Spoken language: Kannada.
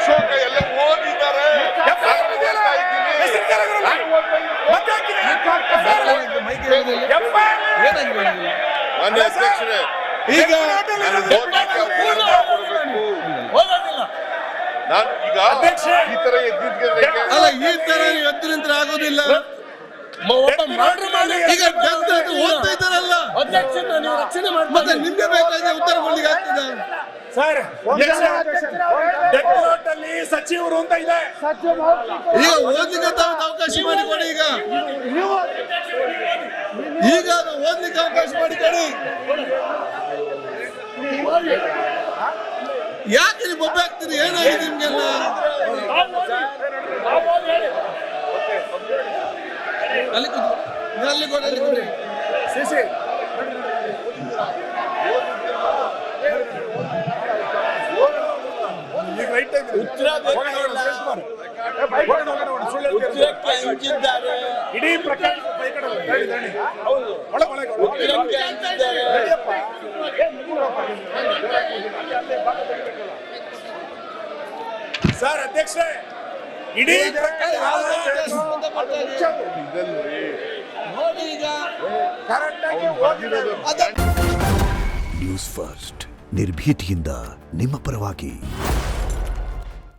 ಅಶೋಕ ಎಲ್ಲ ಓದಿದ್ದಾರೆ. ಮಾನ್ಯ ಅಧ್ಯಕ್ಷರೇ, ಈಗ ನಾನು ಈಗ ಈ ತರ ಎದ್ದಿದ್ದೆ ಅಲ್ಲ, ಈ ತರ ನೀವು ಎದ್ದು ನಿಂತ್ರೆ ಆಗೋದಿಲ್ಲ. ಈಗ ಓದ್ತಾ ಇದ್ದಾರಲ್ಲ, ಮತ್ತೆ ನಿಮ್ಗೆ ಬೇಕಾದ್ರೆ ಉತ್ತರ ಕೊಡ್ಲಿಕ್ಕೆ ಆಗ್ತದೆ ಸರ್. ಅಲ್ಲಿ ಸಚಿವರು ಅಂತ ಇದೆ, ಈಗ ಓದ್ಲಿಕ್ಕೆ ಅವಕಾಶ ಮಾಡಿಕೊಡಿ. ಈಗ ಅದು ಓದ್ಲಿಕ್ಕೆ ಅವಕಾಶ ಮಾಡಿಕೊಡಿ. ಯಾಕೆ ನೀವು ಬೊಬ್ಬೆ ಹಾಕ್ತೀರಿ? ಏನಾಗಿದೆ ನಿಮ್ಗೆಲ್ಲ? ಅಲ್ಲಿ ಕೊಡಿ. ಇಡೀ ಪ್ರಕರಣ ಸರ್ ಅಧ್ಯಕ್ಷರೇ, ಇಡೀ ನೋಡಿ ಈಗ ನ್ಯೂಸ್ ಫಸ್ಟ್ ನಿರ್ಭೀತಿಯಿಂದ ನಿಮ್ಮ ಪರವಾಗಿ.